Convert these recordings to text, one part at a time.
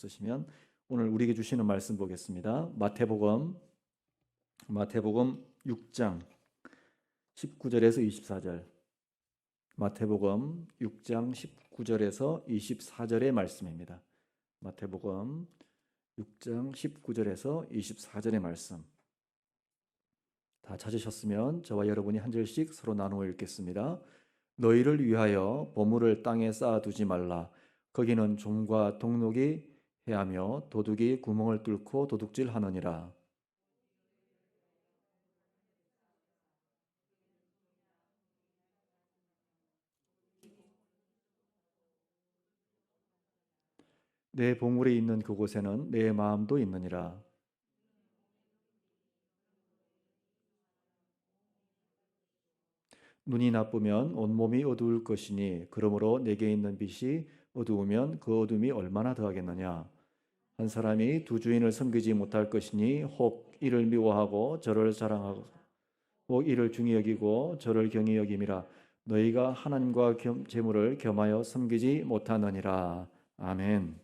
없으시면 오늘 우리에게 주시는 말씀 보겠습니다. 마태복음 6장 19절에서 24절. 마태복음 6장 19절에서 24절의 말씀입니다. 마태복음 6장 19절에서 24절의 말씀. 다 찾으셨으면 저와 여러분이 한 절씩 서로 나누어 읽겠습니다. 너희를 위하여 보물을 땅에 쌓아두지 말라. 거기는 좀과 동록이 해하며 도둑이 구멍을 뚫고 도둑질하느니라. 내 보물이 있는 그곳에는 내 마음도 있느니라. 눈이 나쁘면 온몸이 어두울 것이니 그러므로 내게 있는 빛이 어두우면 그 어둠이 얼마나 더하겠느냐. 한 사람이 두 주인을 섬기지 못할 것이니 혹 이를 미워하고 저를 사랑하고 혹 이를 중히 여기고 저를 경히 여김이라. 너희가 하나님과 재물을 겸하여 섬기지 못하느니라. 아멘.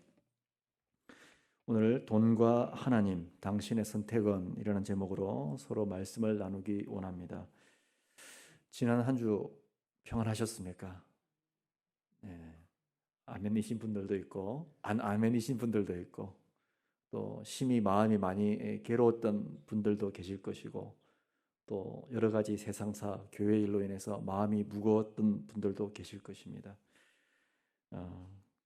오늘 돈과 하나님, 당신의 선택은 이라는 제목으로 서로 말씀을 나누기 원합니다. 지난 한 주 평안하셨습니까? 네. 아멘이신 분들도 있고 안 아멘이신 분들도 있고 또 심히 마음이 많이 괴로웠던 분들도 계실 것이고 또 여러 가지 세상사, 교회 일로 인해서 마음이 무거웠던 분들도 계실 것입니다.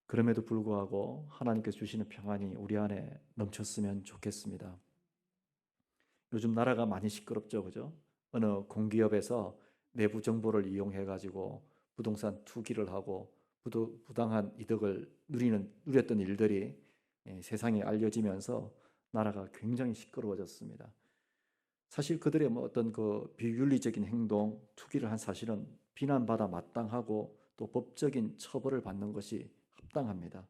그럼에도 불구하고 하나님께서 주시는 평안이 우리 안에 넘쳤으면 좋겠습니다. 요즘 나라가 많이 시끄럽죠, 그죠? 어느 공기업에서 내부 정보를 이용해 가지고 부동산 투기를 하고 부당한 이득을 누렸던 일들이 세상에 알려지면서 나라가 굉장히 시끄러워졌습니다. 사실 그들의 어떤 그 비윤리적인 행동, 투기를 한 사실은 비난받아 마땅하고 또 법적인 처벌을 받는 것이 합당합니다.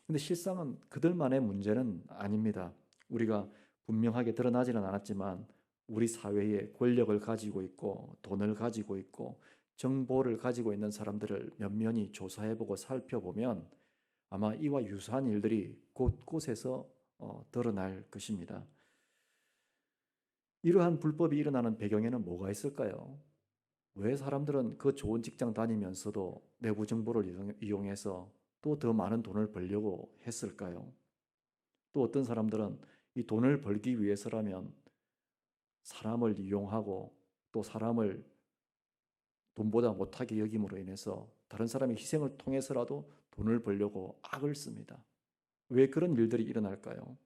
근데 실상은 그들만의 문제는 아닙니다. 우리가 분명하게 드러나지는 않았지만 우리 사회에 권력을 가지고 있고 돈을 가지고 있고 정보를 가지고 있는 사람들을 면면히 조사해보고 살펴보면 아마 이와 유사한 일들이 곳곳에서 드러날 것입니다. 이러한 불법이 일어나는 배경에는 뭐가 있을까요? 왜 사람들은 그 좋은 직장 다니면서도 내부 정보를 이용해서 또 더 많은 돈을 벌려고 했을까요? 또 어떤 사람들은 이 돈을 벌기 위해서라면 사람을 이용하고 또 사람을 돈보다 못하게 여김으로 인해서 다른 사람의 희생을 통해서라도 돈을 벌려고 악을 씁니다. 왜 그런 일들이 일어날까요?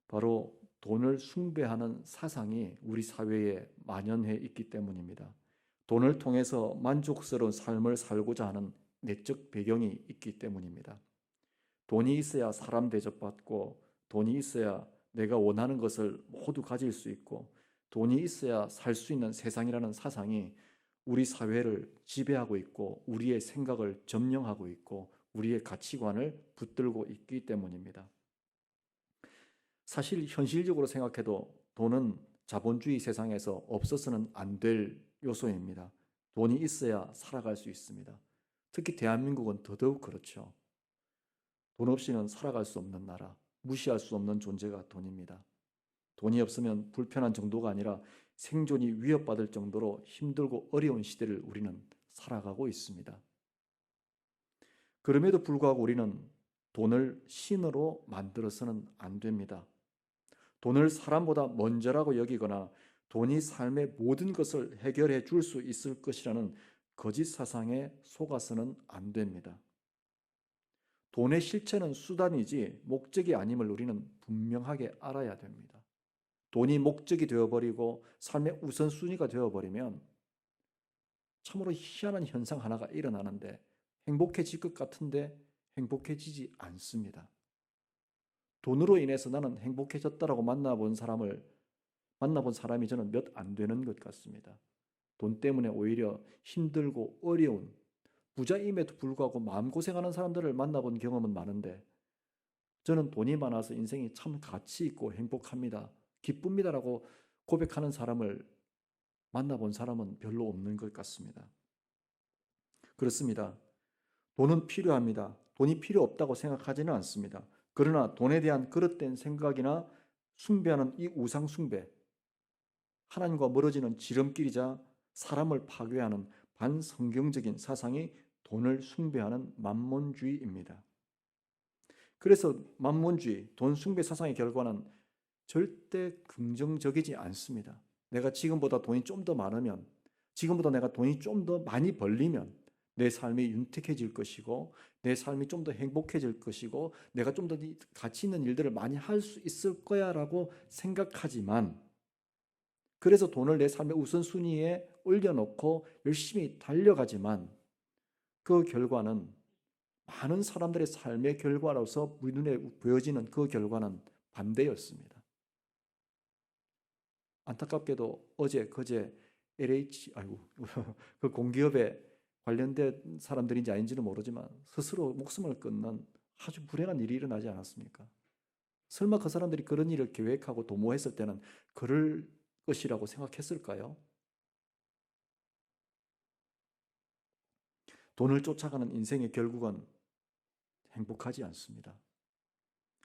바로 돈을 숭배하는 사상이 우리 사회에 만연해 있기 때문입니다. 돈을 통해서 만족스러운 삶을 살고자 하는 내적 배경이 있기 때문입니다. 돈이 있어야 사람 대접받고 돈이 있어야 내가 원하는 것을 모두 가질 수 있고 돈이 있어야 살 수 있는 세상이라는 사상이 우리 사회를 지배하고 있고 우리의 생각을 점령하고 있고 우리의 가치관을 붙들고 있기 때문입니다. 사실 현실적으로 생각해도 돈은 자본주의 세상에서 없어서는 안 될 요소입니다. 돈이 있어야 살아갈 수 있습니다. 특히 대한민국은 더더욱 그렇죠. 돈 없이는 살아갈 수 없는 나라, 무시할 수 없는 존재가 돈입니다. 돈이 없으면 불편한 정도가 아니라 생존이 위협받을 정도로 힘들고 어려운 시대를 우리는 살아가고 있습니다. 그럼에도 불구하고 우리는 돈을 신으로 만들어서는 안 됩니다. 돈을 사람보다 먼저라고 여기거나 돈이 삶의 모든 것을 해결해 줄 수 있을 것이라는 거짓 사상에 속아서는 안 됩니다. 돈의 실체는 수단이지 목적이 아님을 우리는 분명하게 알아야 됩니다. 돈이 목적이 되어버리고 삶의 우선순위가 되어버리면 참으로 희한한 현상 하나가 일어나는데 행복해질 것 같은데 행복해지지 않습니다. 돈으로 인해서 나는 행복해졌다라고 만나본 사람이 저는 몇 안 되는 것 같습니다. 돈 때문에 오히려 힘들고 어려운 부자임에도 불구하고 마음고생하는 사람들을 만나본 경험은 많은데 저는 돈이 많아서 인생이 참 가치 있고 행복합니다. 기쁩니다라고 고백하는 사람을 만나본 사람은 별로 없는 것 같습니다. 그렇습니다. 돈은 필요합니다. 돈이 필요 없다고 생각하지는 않습니다. 그러나 돈에 대한 그릇된 생각이나 숭배하는 이 우상 숭배, 하나님과 멀어지는 지름길이자 사람을 파괴하는 반성경적인 사상이 돈을 숭배하는 만몬주의입니다. 그래서 만몬주의, 돈 숭배 사상의 결과는 절대 긍정적이지 않습니다. 내가 지금보다 돈이 좀 더 많으면, 지금보다 내가 돈이 좀 더 많이 벌리면 내 삶이 윤택해질 것이고, 내 삶이 좀 더 행복해질 것이고, 내가 좀 더 가치 있는 일들을 많이 할 수 있을 거야 라고 생각하지만, 그래서 돈을 내 삶의 우선순위에 올려놓고 열심히 달려가지만 그 결과는, 많은 사람들의 삶의 결과로서 우리 눈에 보여지는 그 결과는 반대였습니다. 안타깝게도 어제 그제 그 공기업에 관련된 사람들인지 아닌지는 모르지만 스스로 목숨을 끊는 아주 불행한 일이 일어나지 않았습니까? 설마 그 사람들이 그런 일을 계획하고 도모했을 때는 그럴 것이라고 생각했을까요? 돈을 쫓아가는 인생의 결국은 행복하지 않습니다.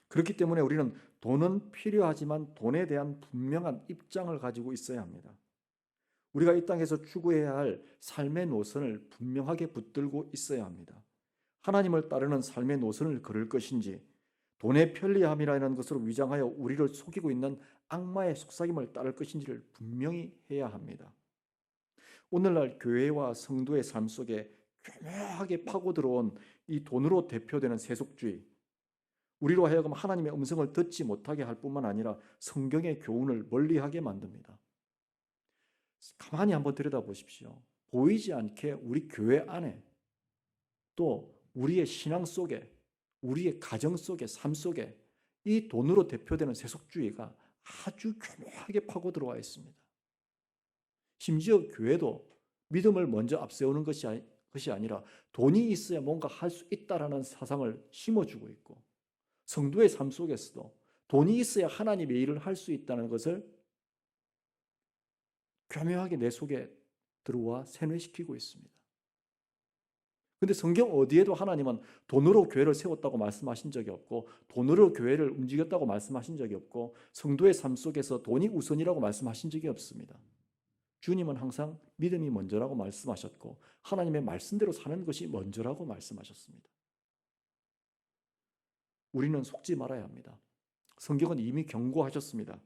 그렇기 때문에 우리는 돈은 필요하지만 돈에 대한 분명한 입장을 가지고 있어야 합니다. 우리가 이 땅에서 추구해야 할 삶의 노선을 분명하게 붙들고 있어야 합니다. 하나님을 따르는 삶의 노선을 걸을 것인지, 돈의 편리함이라는 것으로 위장하여 우리를 속이고 있는 악마의 속삭임을 따를 것인지를 분명히 해야 합니다. 오늘날 교회와 성도의 삶 속에 교묘하게 파고들어온 이 돈으로 대표되는 세속주의, 우리로 하여금 하나님의 음성을 듣지 못하게 할 뿐만 아니라 성경의 교훈을 멀리하게 만듭니다. 가만히 한번 들여다보십시오. 보이지 않게 우리 교회 안에, 또 우리의 신앙 속에, 우리의 가정 속에, 삶 속에 이 돈으로 대표되는 세속주의가 아주 교묘하게 파고들어와 있습니다. 심지어 교회도 믿음을 먼저 앞세우는 것이 아니라 돈이 있어야 뭔가 할 수 있다라는 사상을 심어주고 있고, 성도의 삶 속에서도 돈이 있어야 하나님의 일을 할 수 있다는 것을 교묘하게 내 속에 들어와 세뇌시키고 있습니다. 근데 성경 어디에도 하나님은 돈으로 교회를 세웠다고 말씀하신 적이 없고, 돈으로 교회를 움직였다고 말씀하신 적이 없고, 성도의 삶 속에서 돈이 우선이라고 말씀하신 적이 없습니다. 주님은 항상 믿음이 먼저라고 말씀하셨고, 하나님의 말씀대로 사는 것이 먼저라고 말씀하셨습니다. 우리는 속지 말아야 합니다. 성경은 이미 경고하셨습니다.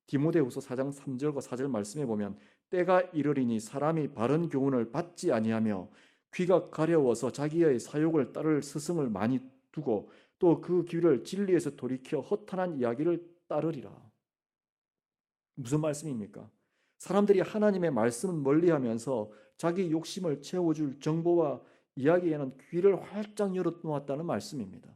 디모데후서 4장 3절과 4절 말씀에 보면, 때가 이르리니 사람이 바른 교훈을 받지 아니하며 귀가 가려워서 자기의 사욕을 따를 스승을 많이 두고 또 그 귀를 진리에서 돌이켜 허탄한 이야기를 따르리라. 무슨 말씀입니까? 사람들이 하나님의 말씀은 멀리하면서 자기 욕심을 채워줄 정보와 이야기에는 귀를 활짝 열어놓았다는 말씀입니다.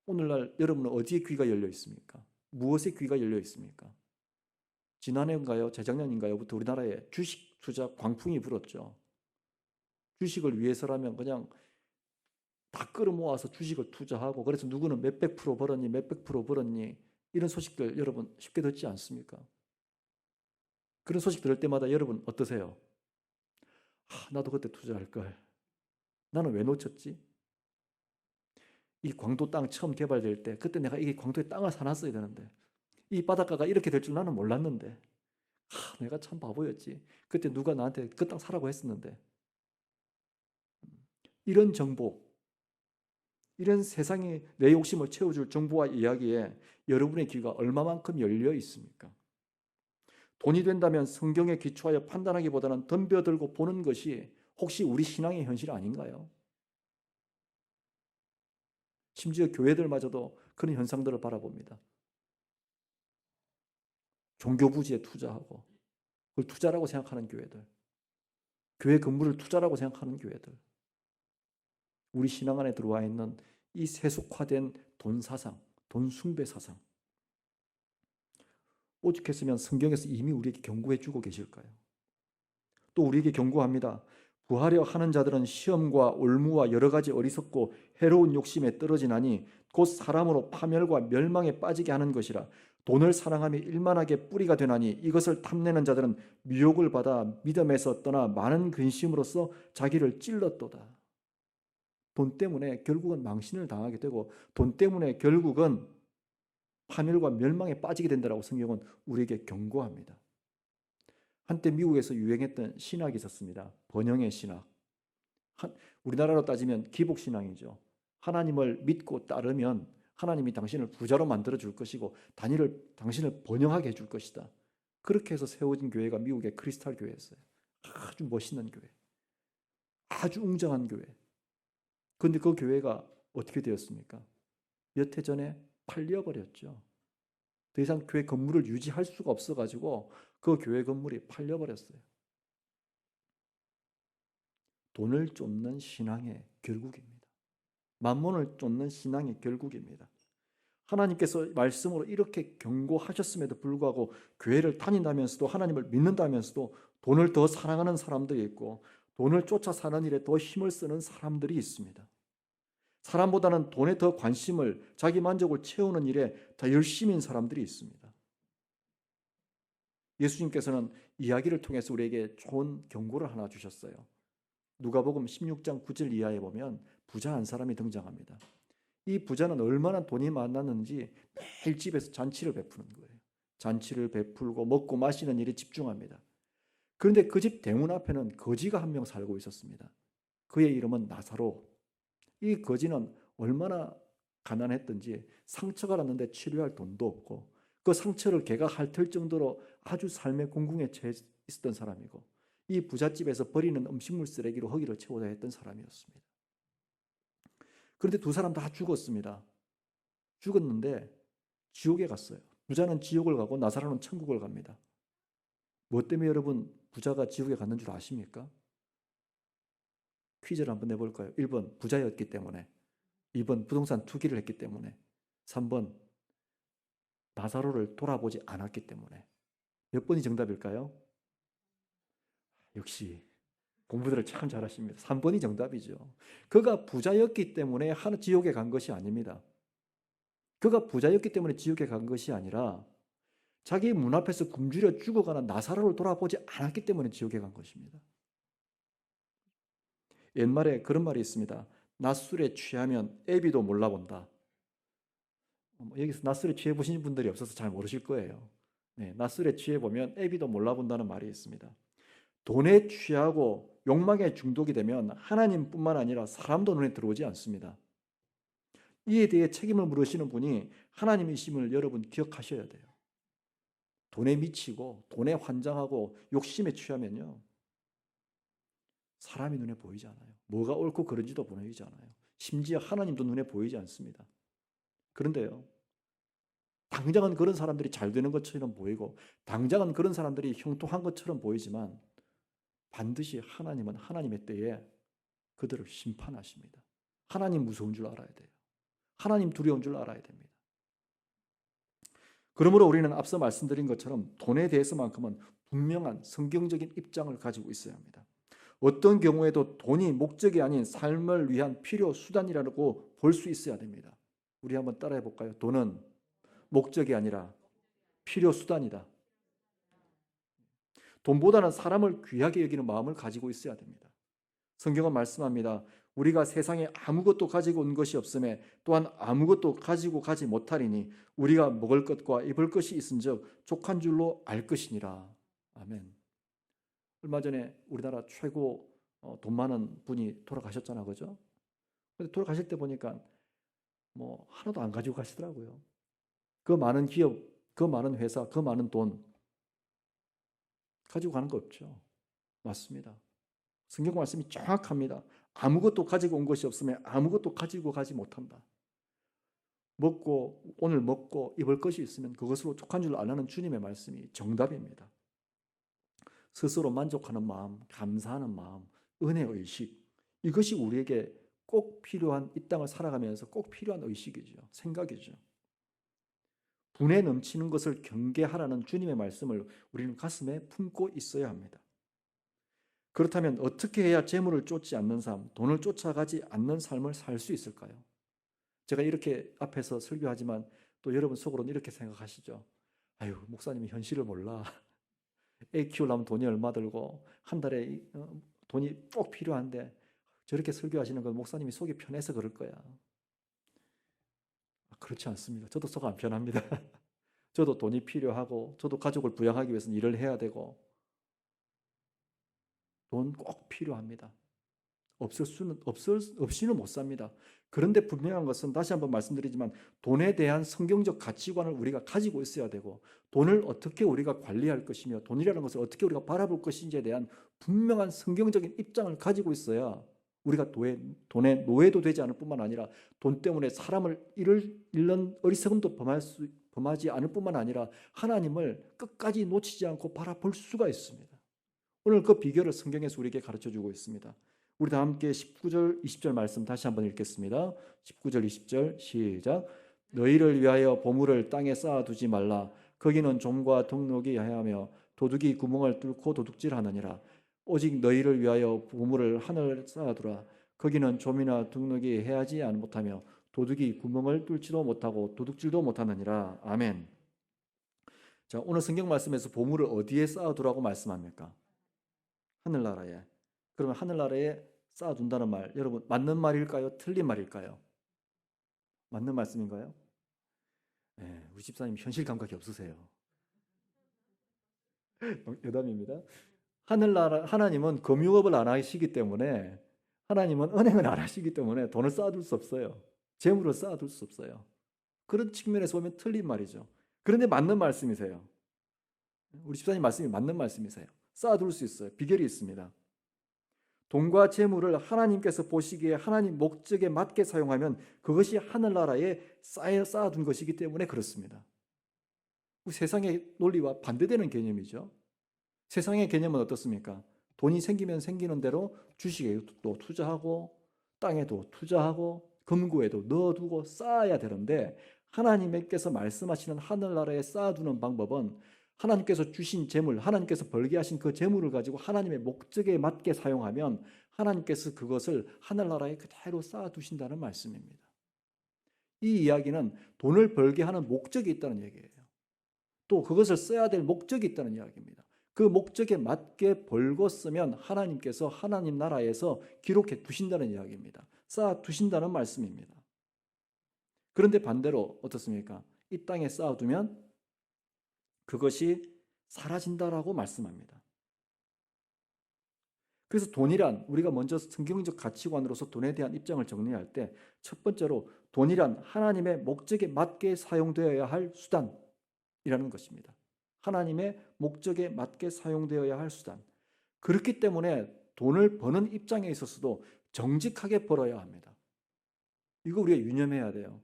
오늘날 여러분은 어디에 귀가 열려 있습니까? 무엇에 귀가 열려 있습니까? 지난해인가요? 재작년인가요?부터 우리나라에 주식 투자 광풍이 불었죠. 주식을 위해서라면 그냥 다 끌어모아서 주식을 투자하고, 그래서 누구는 몇백 프로 벌었니, 몇백 프로 벌었니, 이런 소식들 여러분 쉽게 듣지 않습니까? 그런 소식 들을 때마다 여러분 어떠세요? 나도 그때 투자할 걸. 나는 왜 놓쳤지? 이 광도 땅 처음 개발될 때 그때 내가 이 광도에 땅을 사놨어야 되는데, 이 바닷가가 이렇게 될 줄 나는 몰랐는데, 내가 참 바보였지. 그때 누가 나한테 그 땅 사라고 했었는데. 이런 정보, 이런 세상에 내 욕심을 채워줄 정보와 이야기에 여러분의 귀가 얼마만큼 열려 있습니까? 돈이 된다면 성경에 기초하여 판단하기보다는 덤벼들고 보는 것이 혹시 우리 신앙의 현실 아닌가요? 심지어 교회들마저도 그런 현상들을 바라봅니다. 종교 부지에 투자하고 그걸 투자라고 생각하는 교회들, 교회 건물을 투자라고 생각하는 교회들, 우리 신앙 안에 들어와 있는 이 세속화된 돈 사상, 돈 숭배 사상, 오죽했으면 성경에서 이미 우리에게 경고해 주고 계실까요? 또 우리에게 경고합니다. 구하려 하는 자들은 시험과 올무와 여러 가지 어리석고 해로운 욕심에 떨어지나니 곧 사람으로 파멸과 멸망에 빠지게 하는 것이라. 돈을 사랑함이 일만하게 뿌리가 되나니 이것을 탐내는 자들은 미혹을 받아 믿음에서 떠나 많은 근심으로써 자기를 찔렀도다. 돈 때문에 결국은 망신을 당하게 되고 돈 때문에 결국은 파멸과 멸망에 빠지게 된다라고 성경은 우리에게 경고합니다. 한때 미국에서 유행했던 신학이 있었습니다. 번영의 신학. 우리나라로 따지면 기복신앙이죠. 하나님을 믿고 따르면 하나님이 당신을 부자로 만들어 줄 것이고 당신을 번영하게 해줄 것이다. 그렇게 해서 세워진 교회가 미국의 크리스탈 교회였어요. 아주 멋있는 교회. 아주 웅장한 교회. 그런데 그 교회가 어떻게 되었습니까? 몇 해 전에 팔려버렸죠. 더 이상 교회 건물을 유지할 수가 없어가지고 그 교회 건물이 팔려버렸어요. 돈을 쫓는 신앙의 결국입니다. 만몬을 쫓는 신앙의 결국입니다. 하나님께서 말씀으로 이렇게 경고하셨음에도 불구하고 교회를 다닌다면서도 하나님을 믿는다면서도 돈을 더 사랑하는 사람들이 있고 돈을 쫓아 사는 일에 더 힘을 쓰는 사람들이 있습니다. 사람보다는 돈에 더 관심을, 자기 만족을 채우는 일에 더 열심인 사람들이 있습니다. 예수님께서는 이야기를 통해서 우리에게 좋은 경고를 하나 주셨어요. 누가복음 16장 9절 이하에 보면 부자 한 사람이 등장합니다. 이 부자는 얼마나 돈이 많았는지 매일 집에서 잔치를 베푸는 거예요. 잔치를 베풀고 먹고 마시는 일에 집중합니다. 그런데 그 집 대문 앞에는 거지가 한 명 살고 있었습니다. 그의 이름은 나사로. 이 거지는 얼마나 가난했던지 상처가 났는데 치료할 돈도 없고 그 상처를 걔가 핥을 정도로 아주 삶의 궁궁에 처해 있었던 사람이고 이 부잣집에서 버리는 음식물 쓰레기로 허기를 채우다 했던 사람이었습니다. 그런데 두 사람 다 죽었습니다. 죽었는데 지옥에 갔어요. 부자는 지옥을 가고 나사로는 천국을 갑니다. 뭐 때문에 여러분 부자가 지옥에 갔는 줄 아십니까? 퀴즈를 한번 내볼까요? 1번 부자였기 때문에, 2번 부동산 투기를 했기 때문에, 3번 나사로를 돌아보지 않았기 때문에. 몇 번이 정답일까요? 역시 공부들을 참 잘하십니다. 3번이 정답이죠. 그가 부자였기 때문에 지옥에 간 것이 아닙니다. 그가 부자였기 때문에 지옥에 간 것이 아니라 자기 문 앞에서 굶주려 죽어가는 나사로를 돌아보지 않았기 때문에 지옥에 간 것입니다. 옛말에 그런 말이 있습니다. 낮술에 취하면 애비도 몰라본다. 여기서 낮술에 취해 보신 분들이 없어서 잘 모르실 거예요. 네, 낮술에 취해 보면 애비도 몰라본다는 말이 있습니다. 돈에 취하고 욕망에 중독이 되면 하나님뿐만 아니라 사람도 눈에 들어오지 않습니다. 이에 대해 책임을 물으시는 분이 하나님이심을 여러분 기억하셔야 돼요. 돈에 미치고 돈에 환장하고 욕심에 취하면요, 사람이 눈에 보이지 않아요. 뭐가 옳고 그른지도 보이지 않아요. 심지어 하나님도 눈에 보이지 않습니다. 그런데요, 당장은 그런 사람들이 잘 되는 것처럼 보이고 당장은 그런 사람들이 형통한 것처럼 보이지만 반드시 하나님은 하나님의 때에 그들을 심판하십니다. 하나님 무서운 줄 알아야 돼요. 하나님 두려운 줄 알아야 됩니다. 그러므로 우리는 앞서 말씀드린 것처럼 돈에 대해서만큼은 분명한 성경적인 입장을 가지고 있어야 합니다. 어떤 경우에도 돈이 목적이 아닌 삶을 위한 필요 수단이라고 볼 수 있어야 됩니다. 우리 한번 따라해 볼까요? 돈은 목적이 아니라 필요 수단이다. 돈보다는 사람을 귀하게 여기는 마음을 가지고 있어야 됩니다. 성경은 말씀합니다. 우리가 세상에 아무것도 가지고 온 것이 없음에 또한 아무것도 가지고 가지 못하리니 우리가 먹을 것과 입을 것이 있은즉 족한 줄로 알 것이니라. 아멘. 얼마 전에 우리나라 최고 돈 많은 분이 돌아가셨잖아, 그죠? 근데 돌아가실 때 보니까 뭐 하나도 안 가지고 가시더라고요. 그 많은 기업, 그 많은 회사, 그 많은 돈 가지고 가는 거 없죠. 맞습니다. 성경 말씀이 정확합니다. 아무것도 가지고 온 것이 없으면 아무것도 가지고 가지 못한다. 오늘 먹고 입을 것이 있으면 그것으로 족한 줄 아는 주님의 말씀이 정답입니다. 스스로 만족하는 마음, 감사하는 마음, 은혜의식, 이것이 우리에게 꼭 필요한, 이 땅을 살아가면서 꼭 필요한 의식이죠. 생각이죠. 분에 넘치는 것을 경계하라는 주님의 말씀을 우리는 가슴에 품고 있어야 합니다. 그렇다면 어떻게 해야 재물을 쫓지 않는 삶, 돈을 쫓아가지 않는 삶을 살 수 있을까요? 제가 이렇게 앞에서 설교하지만 또 여러분 속으로는 이렇게 생각하시죠. 아유, 목사님이 현실을 몰라. 애 키우려면 돈이 얼마 들고 한 달에 돈이 꼭 필요한데 저렇게 설교하시는 건 목사님이 속이 편해서 그럴 거야. 그렇지 않습니다. 저도 속 안 편합니다. 저도 돈이 필요하고 저도 가족을 부양하기 위해서는 일을 해야 되고 돈 꼭 필요합니다. 없이는 못 삽니다. 그런데 분명한 것은 다시 한번 말씀드리지만 돈에 대한 성경적 가치관을 우리가 가지고 있어야 되고 돈을 어떻게 우리가 관리할 것이며 돈이라는 것을 어떻게 우리가 바라볼 것인지에 대한 분명한 성경적인 입장을 가지고 있어야 우리가 돈의 노예도 되지 않을 뿐만 아니라 돈 때문에 사람을 잃는 어리석음도 범하지 않을 뿐만 아니라 하나님을 끝까지 놓치지 않고 바라볼 수가 있습니다. 오늘 그 비결을 성경에서 우리에게 가르쳐주고 있습니다. 우리 다 함께 19절 20절 말씀 다시 한번 읽겠습니다. 19절 20절 시작. 너희를 위하여 보물을 땅에 쌓아두지 말라. 거기는 좀과 덕록이 하며 도둑이 구멍을 뚫고 도둑질하느니라. 오직 너희를 위하여 보물을 하늘에 쌓아두라. 거기는 좀이나 덕록이 해하지 못하며 도둑이 구멍을 뚫지도 못하고 도둑질도 못하느니라. 아멘. 자, 오늘 성경 말씀에서 보물을 어디에 쌓아두라고 말씀합니까? 하늘나라에. 그러면 하늘나라에 쌓아둔다는 말, 여러분 맞는 말일까요? 틀린 말일까요? 맞는 말씀인가요? 네, 우리 집사님 현실 감각이 없으세요. 여담입니다. 하늘나라 하나님은 금융업을 안 하시기 때문에 하나님은 은행을 안 하시기 때문에 돈을 쌓아둘 수 없어요. 재물을 쌓아둘 수 없어요. 그런 측면에서 보면 틀린 말이죠. 그런데 맞는 말씀이세요. 우리 집사님 말씀이 맞는 말씀이세요. 쌓아둘 수 있어요. 비결이 있습니다. 돈과 재물을 하나님께서 보시기에 하나님 목적에 맞게 사용하면 그것이 하늘나라에 쌓아둔 것이기 때문에 그렇습니다. 세상의 논리와 반대되는 개념이죠. 세상의 개념은 어떻습니까? 돈이 생기면 생기는 대로 주식에도 투자하고 땅에도 투자하고 금고에도 넣어두고 쌓아야 되는데 하나님께서 말씀하시는 하늘나라에 쌓아두는 방법은 하나님께서 주신 재물, 하나님께서 벌게 하신 그 재물을 가지고 하나님의 목적에 맞게 사용하면 하나님께서 그것을 하늘나라에 그대로 쌓아두신다는 말씀입니다. 이 이야기는 돈을 벌게 하는 목적이 있다는 얘기예요. 또 그것을 써야 될 목적이 있다는 이야기입니다. 그 목적에 맞게 벌고 쓰면 하나님께서 하나님 나라에서 기록해 두신다는 이야기입니다. 쌓아 두신다는 말씀입니다. 그런데 반대로 어떻습니까? 이 땅에 쌓아두면 그것이 사라진다라고 말씀합니다. 그래서 돈이란 우리가 먼저 성경적 가치관으로서 돈에 대한 입장을 정리할 때 첫 번째로 돈이란 하나님의 목적에 맞게 사용되어야 할 수단이라는 것입니다. 하나님의 목적에 맞게 사용되어야 할 수단. 그렇기 때문에 돈을 버는 입장에 있어서도 정직하게 벌어야 합니다. 이거 우리가 유념해야 돼요.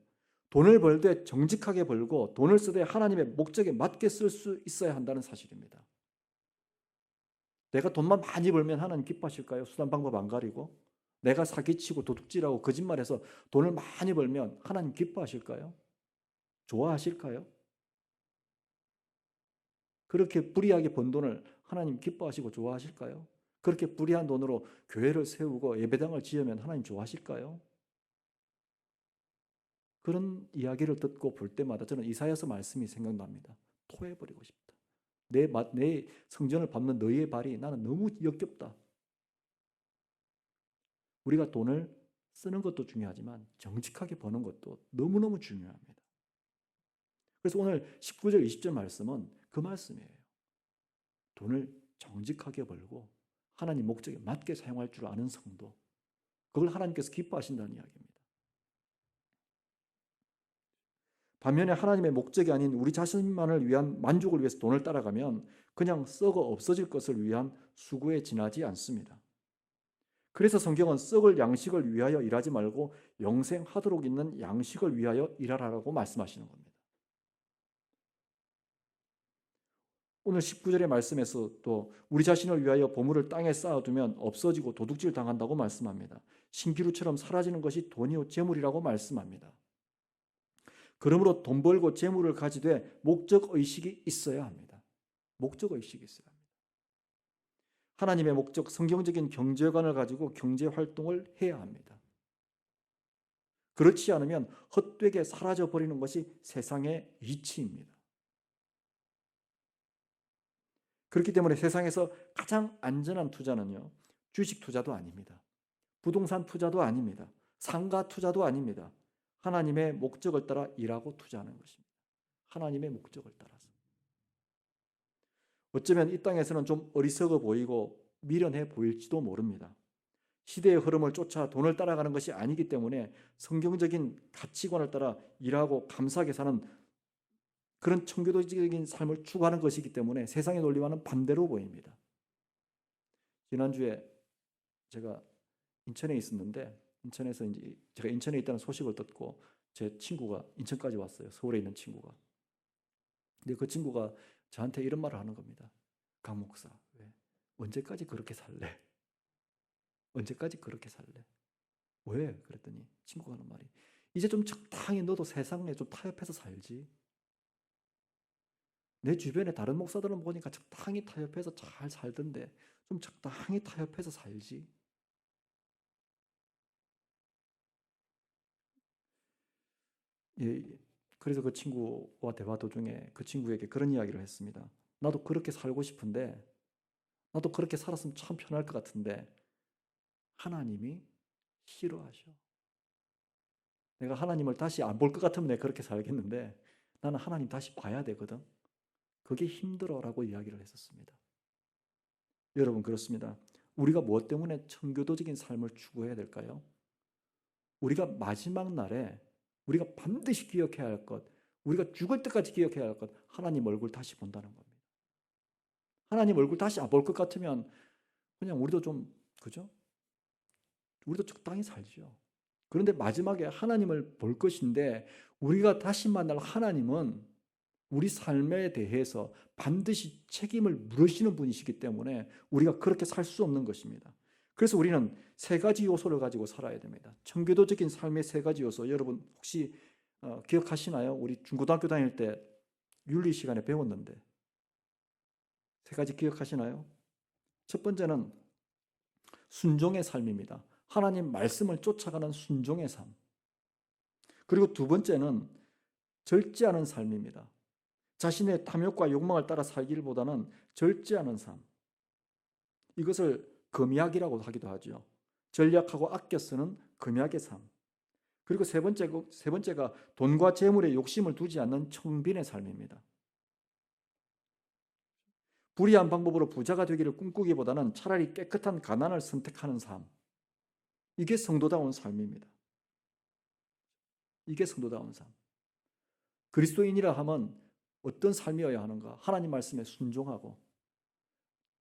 돈을 벌 때 정직하게 벌고 돈을 쓰되 하나님의 목적에 맞게 쓸 수 있어야 한다는 사실입니다. 내가 돈만 많이 벌면 하나님 기뻐하실까요? 수단 방법 안 가리고 내가 사기치고 도둑질하고 거짓말해서 돈을 많이 벌면 하나님 기뻐하실까요? 좋아하실까요? 그렇게 불이하게 번 돈을 하나님 기뻐하시고 좋아하실까요? 그렇게 불이한 돈으로 교회를 세우고 예배당을 지으면 하나님 좋아하실까요? 그런 이야기를 듣고 볼 때마다 저는 이사야서 말씀이 생각납니다. 토해버리고 싶다. 내 성전을 밟는 너희의 발이 나는 너무 역겹다. 우리가 돈을 쓰는 것도 중요하지만 정직하게 버는 것도 너무너무 중요합니다. 그래서 오늘 19절 20절 말씀은 그 말씀이에요. 돈을 정직하게 벌고 하나님 목적에 맞게 사용할 줄 아는 성도, 그걸 하나님께서 기뻐하신다는 이야기입니다. 반면에 하나님의 목적이 아닌 우리 자신만을 위한 만족을 위해서 돈을 따라가면 그냥 썩어 없어질 것을 위한 수고에 지나지 않습니다. 그래서 성경은 썩을 양식을 위하여 일하지 말고 영생하도록 있는 양식을 위하여 일하라고 말씀하시는 겁니다. 오늘 19절의 말씀에서 또 우리 자신을 위하여 보물을 땅에 쌓아두면 없어지고 도둑질 당한다고 말씀합니다. 신기루처럼 사라지는 것이 돈이요 재물이라고 말씀합니다. 그러므로 돈 벌고 재물을 가지되 목적의식이 있어야 합니다. 목적의식이 있어야 합니다. 하나님의 목적, 성경적인 경제관을 가지고 경제활동을 해야 합니다. 그렇지 않으면 헛되게 사라져버리는 것이 세상의 이치입니다. 그렇기 때문에 세상에서 가장 안전한 투자는요, 주식 투자도 아닙니다. 부동산 투자도 아닙니다. 상가 투자도 아닙니다. 하나님의 목적을 따라 일하고 투자하는 것입니다. 하나님의 목적을 따라서. 어쩌면 이 땅에서는 좀 어리석어 보이고 미련해 보일지도 모릅니다. 시대의 흐름을 쫓아 돈을 따라가는 것이 아니기 때문에 성경적인 가치관을 따라 일하고 감사하게 사는 그런 청교도적인 삶을 추구하는 것이기 때문에 세상의 논리와는 반대로 보입니다. 지난주에 제가 인천에 있었는데 인천에서 이제 제가 인천에 있다는 소식을 듣고 제 친구가 인천까지 왔어요. 서울에 있는 친구가. 근데 그 친구가 저한테 이런 말을 하는 겁니다. 강 목사, 왜? 언제까지 그렇게 살래? 언제까지 그렇게 살래? 왜? 그랬더니 친구가 하는 말이 이제 좀 적당히 너도 세상에 좀 타협해서 살지. 내 주변에 다른 목사들은 보니까 적당히 타협해서 잘 살던데 좀 적당히 타협해서 살지. 예, 그래서 그 친구와 대화 도중에 그 친구에게 그런 이야기를 했습니다. 나도 그렇게 살고 싶은데 나도 그렇게 살았으면 참 편할 것 같은데 하나님이 싫어하셔. 내가 하나님을 다시 안 볼 것 같으면 내가 그렇게 살겠는데 나는 하나님 다시 봐야 되거든. 그게 힘들어라고 이야기를 했었습니다. 여러분 그렇습니다. 우리가 무엇 때문에 청교도적인 삶을 추구해야 될까요? 우리가 마지막 날에 우리가 반드시 기억해야 할 것, 우리가 죽을 때까지 기억해야 할 것, 하나님 얼굴 다시 본다는 겁니다. 하나님 얼굴 다시 안 볼 것 같으면 그냥 우리도 좀 그죠? 우리도 적당히 살죠. 그런데 마지막에 하나님을 볼 것인데 우리가 다시 만날 하나님은 우리 삶에 대해서 반드시 책임을 물으시는 분이시기 때문에 우리가 그렇게 살 수 없는 것입니다. 그래서 우리는 세 가지 요소를 가지고 살아야 됩니다. 청교도적인 삶의 세 가지 요소. 여러분 혹시 기억하시나요? 우리 중고등학교 다닐 때 윤리 시간에 배웠는데 세 가지 기억하시나요? 첫 번째는 순종의 삶입니다. 하나님 말씀을 쫓아가는 순종의 삶. 그리고 두 번째는 절제하는 삶입니다. 자신의 탐욕과 욕망을 따라 살기보다는 절제하는 삶. 이것을 금약이라고 하기도 하죠. 전략하고 아껴 쓰는 금약의 삶. 그리고 세 번째가 돈과 재물에 욕심을 두지 않는 청빈의 삶입니다. 불의한 방법으로 부자가 되기를 꿈꾸기보다는 차라리 깨끗한 가난을 선택하는 삶. 이게 성도다운 삶입니다. 이게 성도다운 삶. 그리스도인이라 하면 어떤 삶이어야 하는가? 하나님 말씀에 순종하고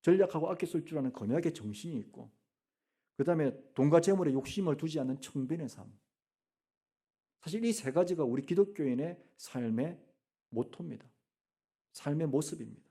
전략하고 아껴 쓸 줄 아는 검약의 정신이 있고 그 다음에 돈과 재물에 욕심을 두지 않는 청빈의 삶. 사실 이 세 가지가 우리 기독교인의 삶의 모토입니다. 삶의 모습입니다.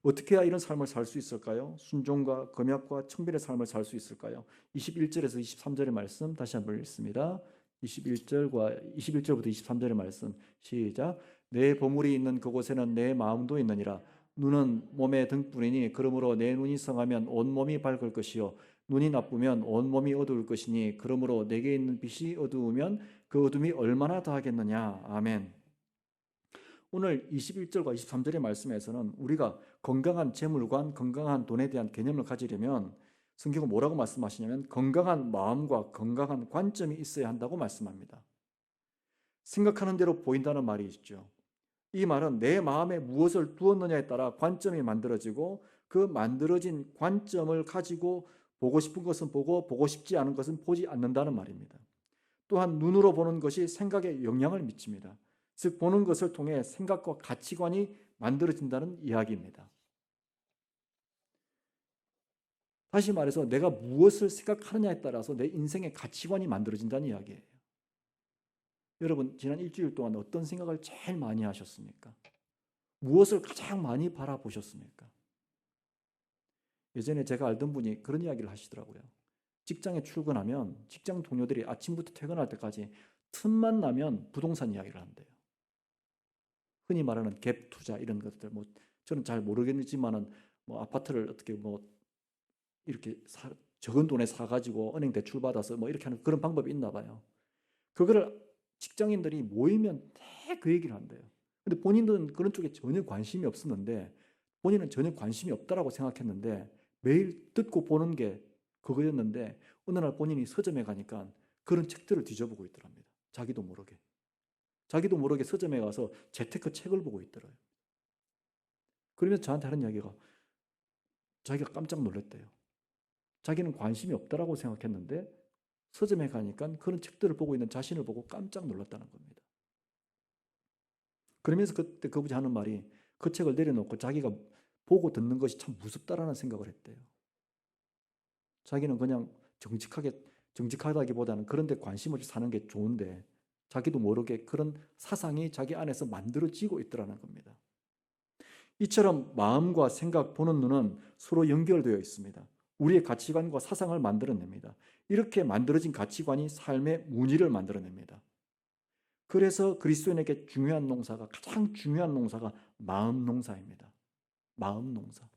어떻게 해야 이런 삶을 살 수 있을까요? 순종과 검약과 청빈의 삶을 살 수 있을까요? 21절에서 23절의 말씀 다시 한번 읽습니다. 21절부터 23절의 말씀 시작. 내 보물이 있는 그곳에는 내 마음도 있느니라. 눈은 몸의 등불이니 그러므로 내 눈이 성하면 온몸이 밝을 것이요 눈이 나쁘면 온몸이 어두울 것이니 그러므로 내게 있는 빛이 어두우면 그 어둠이 얼마나 더하겠느냐. 아멘. 오늘 21절과 23절의 말씀에서는 우리가 건강한 재물관, 건강한 돈에 대한 개념을 가지려면 성경은 뭐라고 말씀하시냐면 건강한 마음과 건강한 관점이 있어야 한다고 말씀합니다. 생각하는 대로 보인다는 말이 있죠. 이 말은 내 마음에 무엇을 두었느냐에 따라 관점이 만들어지고 그 만들어진 관점을 가지고 보고 싶은 것은 보고 보고 싶지 않은 것은 보지 않는다는 말입니다. 또한 눈으로 보는 것이 생각에 영향을 미칩니다. 즉 보는 것을 통해 생각과 가치관이 만들어진다는 이야기입니다. 다시 말해서 내가 무엇을 생각하느냐에 따라서 내 인생의 가치관이 만들어진다는 이야기예요. 여러분 지난 일주일 동안 어떤 생각을 제일 많이 하셨습니까? 무엇을 가장 많이 바라보셨습니까? 예전에 제가 알던 분이 그런 이야기를 하시더라고요. 직장에 출근하면 직장 동료들이 아침부터 퇴근할 때까지 틈만 나면 부동산 이야기를 한대요. 흔히 말하는 갭 투자 이런 것들 뭐 저는 잘 모르겠지만은 뭐 아파트를 어떻게 뭐 이렇게 적은 돈에 사가지고 은행 대출 받아서 뭐 이렇게 하는 그런 방법이 있나 봐요. 그거를 직장인들이 모이면 다 그 얘기를 한대요. 근데 본인은 그런 쪽에 전혀 관심이 없었는데 본인은 전혀 관심이 없다라고 생각했는데 매일 듣고 보는 게 그거였는데 어느 날 본인이 서점에 가니까 그런 책들을 뒤져보고 있더랍니다. 자기도 모르게. 자기도 모르게 서점에 가서 재테크 책을 보고 있더래요. 그러면서 저한테 하는 이야기가 자기가 깜짝 놀랐대요. 자기는 관심이 없다라고 생각했는데 서점에 가니까 그런 책들을 보고 있는 자신을 보고 깜짝 놀랐다는 겁니다. 그러면서 그때 그분이 하는 말이 그 책을 내려놓고 자기가 보고 듣는 것이 참 무섭다라는 생각을 했대요. 자기는 그냥 정직하다기보다는 그런 데 관심 없이 사는 게 좋은데 자기도 모르게 그런 사상이 자기 안에서 만들어지고 있더라는 겁니다. 이처럼 마음과 생각, 보는 눈은 서로 연결되어 있습니다. 우리의 가치관과 사상을 만들어냅니다. 이렇게 만들어진 가치관이 삶의 무늬를 만들어냅니다. 그래서 그리스도인에게 중요한 농사가, 가장 중요한 농사가 마음 농사입니다. 마음 농사.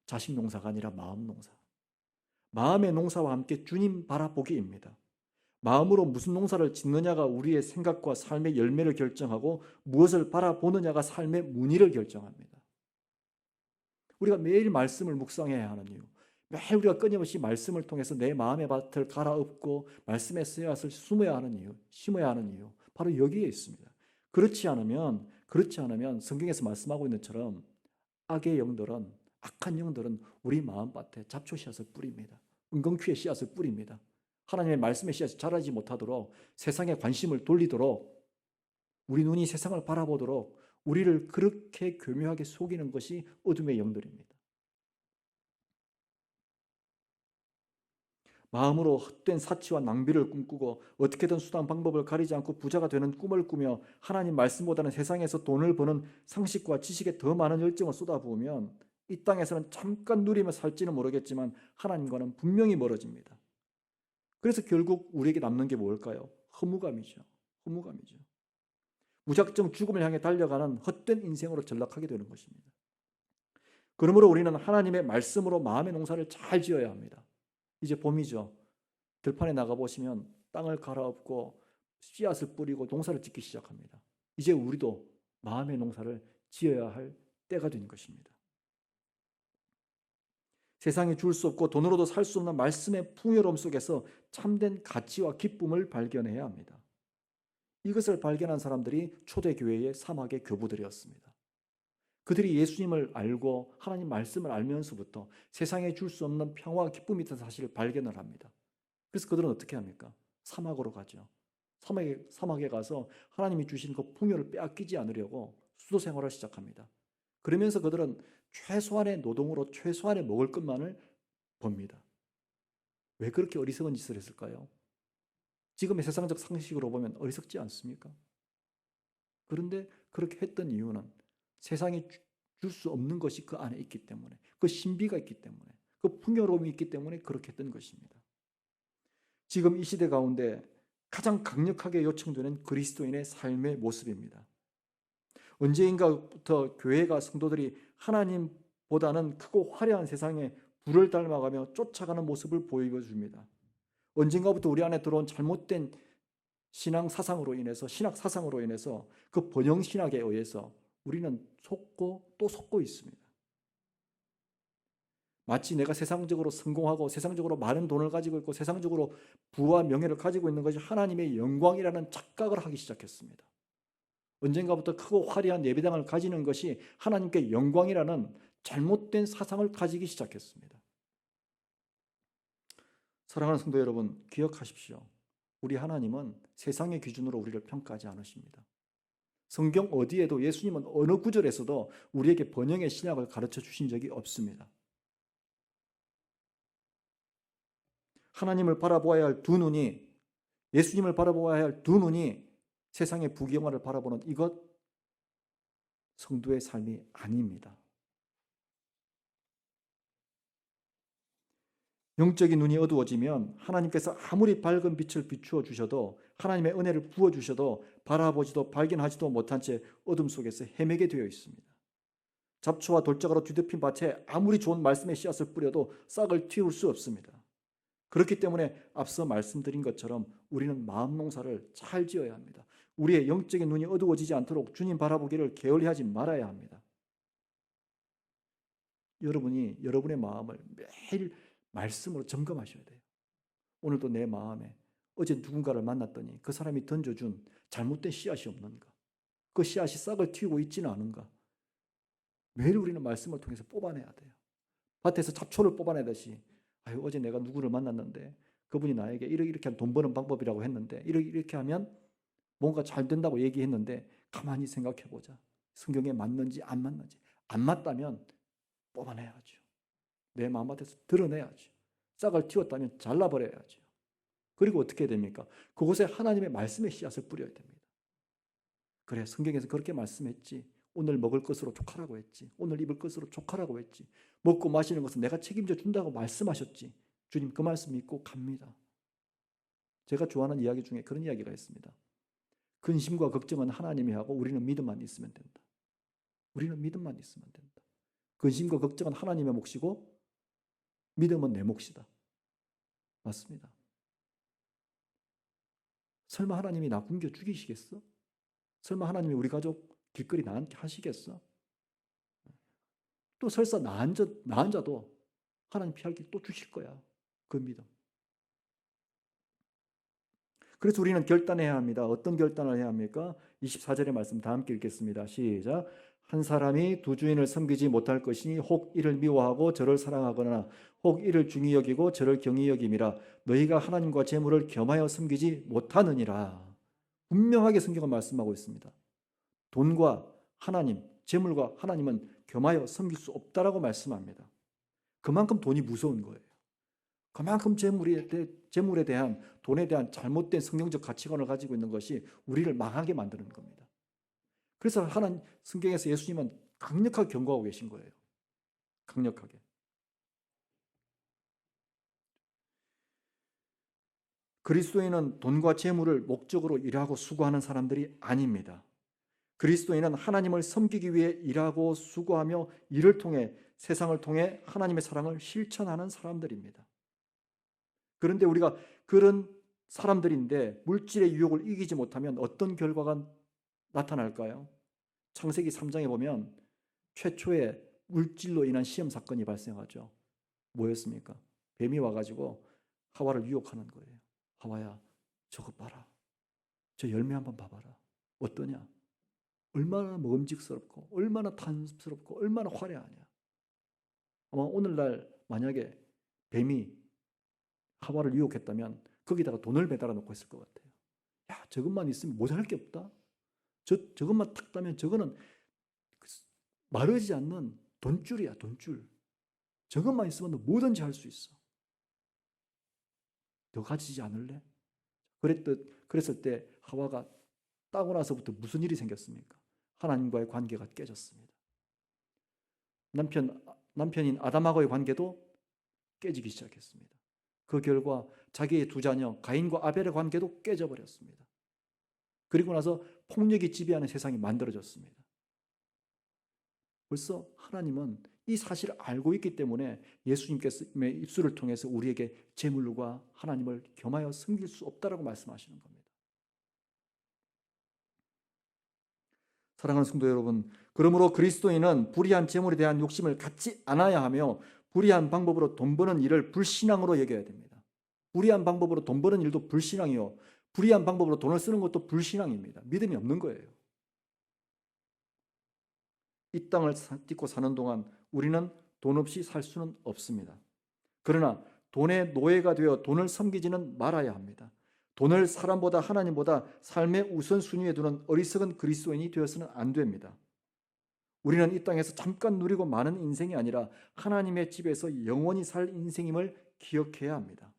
자식 농사가 아니라 마음 농사. 마음의 농사와 함께 주님 바라보기입니다. 마음으로 무슨 농사를 짓느냐가 우리의 생각과 삶의 열매를 결정하고 무엇을 바라보느냐가 삶의 무늬를 결정합니다. 우리가 매일 말씀을 묵상해야 하는 이유, 매일 우리가 끊임없이 말씀을 통해서 내 마음의 밭을 갈아엎고 말씀의 씨앗을 심어야 하는 이유, 바로 여기에 있습니다. 그렇지 않으면 성경에서 말씀하고 있는 것처럼 악한 영들은 우리 마음밭에 잡초 씨앗을 뿌립니다. 은경추의 씨앗을 뿌립니다. 하나님의 말씀의 씨앗이 자라지 못하도록, 세상에 관심을 돌리도록, 우리 눈이 세상을 바라보도록 우리를 그렇게 교묘하게 속이는 것이 어둠의 영들입니다. 마음으로 헛된 사치와 낭비를 꿈꾸고 어떻게든 수단 방법을 가리지 않고 부자가 되는 꿈을 꾸며 하나님 말씀보다는 세상에서 돈을 버는 상식과 지식에 더 많은 열정을 쏟아부으면 이 땅에서는 잠깐 누리며 살지는 모르겠지만 하나님과는 분명히 멀어집니다. 그래서 결국 우리에게 남는 게 뭘까요? 허무감이죠. 무작정 죽음을 향해 달려가는 헛된 인생으로 전락하게 되는 것입니다. 그러므로 우리는 하나님의 말씀으로 마음의 농사를 잘 지어야 합니다. 이제 봄이죠. 들판에 나가보시면 땅을 갈아엎고 씨앗을 뿌리고 농사를 짓기 시작합니다. 이제 우리도 마음의 농사를 지어야 할 때가 된 것입니다. 세상에 줄 수 없고 돈으로도 살 수 없는 말씀의 풍요로움 속에서 참된 가치와 기쁨을 발견해야 합니다. 이것을 발견한 사람들이 초대교회의 사막의 교부들이었습니다. 그들이 예수님을 알고 하나님 말씀을 알면서부터 세상에 줄 수 없는 평화와 기쁨이 있다는 사실을 발견을 합니다. 그래서 그들은 어떻게 합니까? 사막으로 가죠. 사막에 가서 하나님이 주신 그 풍요를 빼앗기지 않으려고 수도 생활을 시작합니다. 그러면서 그들은 최소한의 노동으로 최소한의 먹을 것만을 법니다. 왜 그렇게 어리석은 짓을 했을까요? 지금의 세상적 상식으로 보면 어리석지 않습니까? 그런데 그렇게 했던 이유는 세상에 줄 수 없는 것이 그 안에 있기 때문에, 그 신비가 있기 때문에, 그 풍요로움이 있기 때문에 그렇게 했던 것입니다. 지금 이 시대 가운데 가장 강력하게 요청되는 그리스도인의 삶의 모습입니다. 언제인가부터 교회가 성도들이 하나님보다는 크고 화려한 세상에 불을 닮아가며 쫓아가는 모습을 보여줍니다. 언젠가부터 우리 안에 들어온 잘못된 신앙 사상으로 인해서 그 번영 신학에 의해서 우리는 속고 또 속고 있습니다. 마치 내가 세상적으로 성공하고 세상적으로 많은 돈을 가지고 있고 세상적으로 부와 명예를 가지고 있는 것이 하나님의 영광이라는 착각을 하기 시작했습니다. 언젠가부터 크고 화려한 예배당을 가지는 것이 하나님께 영광이라는 잘못된 사상을 가지기 시작했습니다. 사랑하는 성도 여러분, 기억하십시오. 우리 하나님은 세상의 기준으로 우리를 평가하지 않으십니다. 성경 어디에도 예수님은 어느 구절에서도 우리에게 번영의 신학을 가르쳐 주신 적이 없습니다. 하나님을 바라보아야 할 두 눈이, 예수님을 바라보아야 할 두 눈이 세상의 부귀영화를 바라보는 이것 성도의 삶이 아닙니다. 영적인 눈이 어두워지면 하나님께서 아무리 밝은 빛을 비추어 주셔도, 하나님의 은혜를 부어 주셔도 바라보지도 발견하지도 못한 채 어둠 속에서 헤매게 되어 있습니다. 잡초와 돌짝으로 뒤덮인 밭에 아무리 좋은 말씀의 씨앗을 뿌려도 싹을 틔울 수 없습니다. 그렇기 때문에 앞서 말씀드린 것처럼 우리는 마음 농사를 잘 지어야 합니다. 우리의 영적인 눈이 어두워지지 않도록 주님 바라보기를 게을리하지 말아야 합니다. 여러분이 여러분의 마음을 매일 말씀으로 점검하셔야 돼요. 오늘도 내 마음에 어제 누군가를 만났더니 그 사람이 던져준 잘못된 씨앗이 없는가? 그 씨앗이 싹을 틔우고 있지는 않은가? 매일 우리는 말씀을 통해서 뽑아내야 돼요. 밭에서 잡초를 뽑아내듯이 아유 어제 내가 누구를 만났는데 그분이 나에게 이렇게 하면 돈 버는 방법이라고 했는데 이렇게 하면 뭔가 잘 된다고 얘기했는데 가만히 생각해 보자. 성경에 맞는지 안 맞는지. 안 맞다면 뽑아내야죠. 내 마음밭에서 드러내야죠. 싹을 틔웠다면 잘라버려야죠. 그리고 어떻게 됩니까? 그곳에 하나님의 말씀의 씨앗을 뿌려야 됩니다. 그래 성경에서 그렇게 말씀했지. 오늘 먹을 것으로 족하라고 했지. 오늘 입을 것으로 족하라고 했지. 먹고 마시는 것은 내가 책임져 준다고 말씀하셨지. 주님 그 말씀 믿고 갑니다. 제가 좋아하는 이야기 중에 그런 이야기가 있습니다. 근심과 걱정은 하나님이 하고 우리는 믿음만 있으면 된다. 우리는 믿음만 있으면 된다. 근심과 걱정은 하나님의 몫이고 믿음은 내 몫이다. 맞습니다. 설마 하나님이 나 굶겨 죽이시겠어? 설마 하나님이 우리 가족 길거리 나앉게 하시겠어? 또 설사 나 앉아도 하나님 피할 길 또 주실 거야. 그 믿음. 그래서 우리는 결단해야 합니다. 어떤 결단을 해야 합니까? 24절의 말씀 다 함께 읽겠습니다. 시작. 한 사람이 두 주인을 섬기지 못할 것이니 혹 이를 미워하고 저를 사랑하거나 혹 이를 중히 여기고 저를 경히 여김이라. 너희가 하나님과 재물을 겸하여 섬기지 못하느니라. 분명하게 성경은 말씀하고 있습니다. 돈과 하나님, 재물과 하나님은 겸하여 섬길 수 없다라고 말씀합니다. 그만큼 돈이 무서운 거예요. 그만큼 재물에 대한 돈에 대한 잘못된 성경적 가치관을 가지고 있는 것이 우리를 망하게 만드는 겁니다. 그래서 하나님 성경에서 예수님은 강력하게 경고하고 계신 거예요. 강력하게. 그리스도인은 돈과 재물을 목적으로 일하고 수고하는 사람들이 아닙니다. 그리스도인은 하나님을 섬기기 위해 일하고 수고하며 이를 통해 세상을 통해 하나님의 사랑을 실천하는 사람들입니다. 그런데 우리가 그런 사람들인데 물질의 유혹을 이기지 못하면 어떤 결과가 나타날까요? 창세기 3장에 보면 최초의 물질로 인한 시험 사건이 발생하죠. 뭐였습니까? 뱀이 와가지고 하와를 유혹하는 거예요. 하와야, 저거 봐라. 저 열매 한번 봐봐라. 어떠냐? 얼마나 먹음직스럽고 얼마나 탐스럽고 얼마나 화려하냐. 아마 오늘날 만약에 뱀이 하와를 유혹했다면 거기다가 돈을 매달아 놓고 있을 것 같아요. 야, 저것만 있으면 모자랄 게 없다. 저것만 탁 따면 저거는 마르지 않는 돈줄이야, 돈줄. 저것만 있으면 너 뭐든지 할 수 있어. 너 가지지 않을래? 그랬을 때 하와가 따고 나서부터 무슨 일이 생겼습니까? 하나님과의 관계가 깨졌습니다. 남편인 아담하고의 관계도 깨지기 시작했습니다. 그 결과 자기의 두 자녀 가인과 아벨의 관계도 깨져버렸습니다. 그리고 나서 폭력이 지배하는 세상이 만들어졌습니다. 벌써 하나님은 이 사실을 알고 있기 때문에 예수님께서의 입술을 통해서 우리에게 재물과 하나님을 겸하여 섬길 수 없다라고 말씀하시는 겁니다. 사랑하는 성도 여러분, 그러므로 그리스도인은 불의한 재물에 대한 욕심을 갖지 않아야 하며 불의한 방법으로 돈 버는 일을 불신앙으로 여겨야 됩니다. 불의한 방법으로 돈 버는 일도 불신앙이요. 불의한 방법으로 돈을 쓰는 것도 불신앙입니다. 믿음이 없는 거예요. 이 땅을 딛고 사는 동안 우리는 돈 없이 살 수는 없습니다. 그러나 돈의 노예가 되어 돈을 섬기지는 말아야 합니다. 돈을 사람보다 하나님보다 삶의 우선순위에 두는 어리석은 그리스도인이 되어서는 안 됩니다. 우리는 이 땅에서 잠깐 누리고 마는 인생이 아니라 하나님의 집에서 영원히 살 인생임을 기억해야 합니다.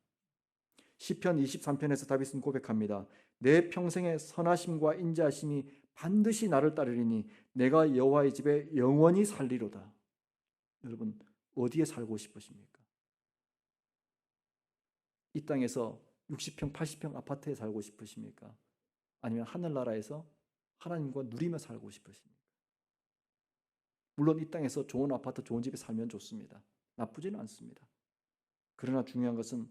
시편 23편에서 다윗은 고백합니다. 내 평생의 선하심과 인자하심이 반드시 나를 따르리니 내가 여호와의 집에 영원히 살리로다. 여러분 어디에 살고 싶으십니까? 이 땅에서 60평, 80평 아파트에 살고 싶으십니까? 아니면 하늘나라에서 하나님과 누리며 살고 싶으십니까? 물론 이 땅에서 좋은 아파트, 좋은 집에 살면 좋습니다. 나쁘지는 않습니다. 그러나 중요한 것은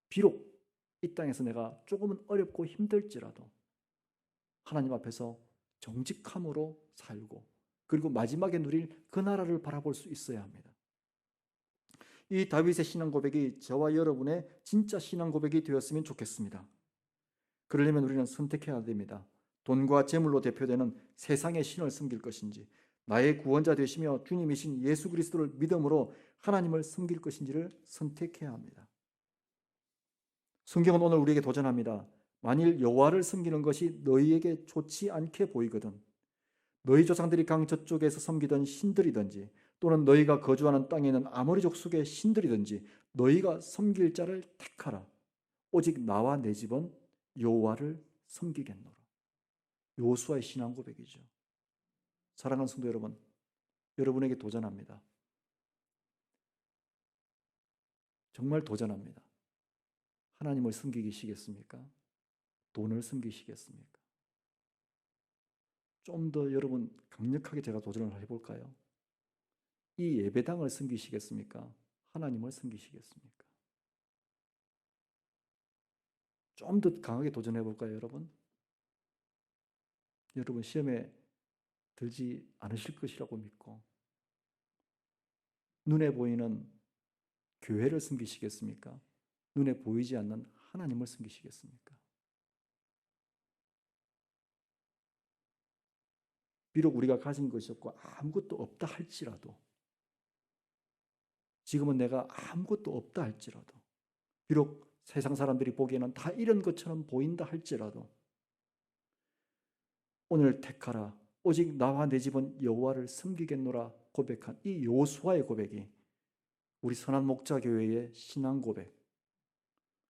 비록 이 땅에서 내가 조금은 어렵고 힘들지라도 하나님 앞에서 정직함으로 살고 그리고 마지막에 누릴 그 나라를 바라볼 수 있어야 합니다. 이 다윗의 신앙 고백이 저와 여러분의 진짜 신앙 고백이 되었으면 좋겠습니다. 그러려면 우리는 선택해야 됩니다. 돈과 재물로 대표되는 세상의 신을 섬길 것인지, 나의 구원자 되시며 주님이신 예수 그리스도를 믿음으로 하나님을 섬길 것인지를 선택해야 합니다. 성경은 오늘 우리에게 도전합니다. 만일 여호와를 섬기는 것이 너희에게 좋지 않게 보이거든, 너희 조상들이 강 저쪽에서 섬기던 신들이든지 또는 너희가 거주하는 땅에 있는 아모리 족속의 신들이든지 너희가 섬길 자를 택하라. 오직 나와 내 집은 여호와를 섬기겠노라. 여호수아의 신앙 고백이죠. 사랑하는 성도 여러분, 여러분에게 도전합니다. 정말 도전합니다. 하나님을 섬기시겠습니까? 돈을 섬기시겠습니까? 좀 더 여러분 강력하게 제가 도전을 해볼까요? 이 예배당을 섬기시겠습니까? 하나님을 섬기시겠습니까? 좀 더 강하게 도전해 볼까요, 여러분? 여러분 시험에 들지 않으실 것이라고 믿고 눈에 보이는 교회를 섬기시겠습니까? 눈에 보이지 않는 하나님을 섬기시겠습니까? 비록 우리가 가진 것이 없고 아무것도 없다 할지라도, 지금은 내가 아무것도 없다 할지라도, 비록 세상 사람들이 보기에는 다 이런 것처럼 보인다 할지라도 오늘 택하라. 오직 나와 내 집은 여호와를 섬기겠노라 고백한 이 여호수아의 고백이 우리 선한 목자 교회의 신앙 고백,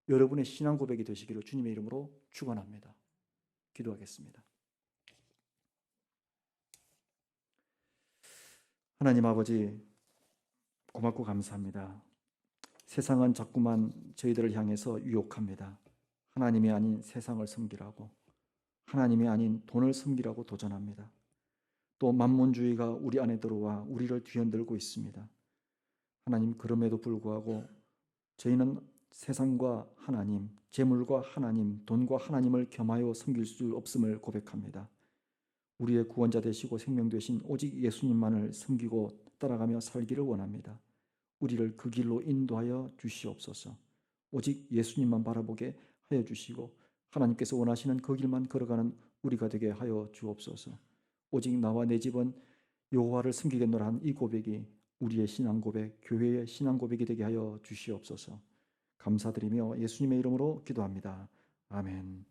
여러분의 신앙 고백이 되시기를 주님의 이름으로 축원합니다. 기도하겠습니다. 하나님 아버지, 고맙고 감사합니다. 세상은 자꾸만 저희들을 향해서 유혹합니다. 하나님이 아닌 세상을 섬기라고, 하나님이 아닌 돈을 섬기라고 도전합니다. 또 만몬주의가 우리 안에 들어와 우리를 뒤흔들고 있습니다. 하나님, 그럼에도 불구하고 저희는 세상과 하나님, 재물과 하나님, 돈과 하나님을 겸하여 섬길 수 없음을 고백합니다. 우리의 구원자 되시고 생명 되신 오직 예수님만을 섬기고 따라가며 살기를 원합니다. 우리를 그 길로 인도하여 주시옵소서. 오직 예수님만 바라보게 하여 주시고 하나님께서 원하시는 그 길만 걸어가는 우리가 되게 하여 주옵소서. 오직 나와 내 집은 여호와를 섬기겠노라 한 이 고백이 우리의 신앙 고백, 교회의 신앙 고백이 되게 하여 주시옵소서. 감사드리며 예수님의 이름으로 기도합니다. 아멘.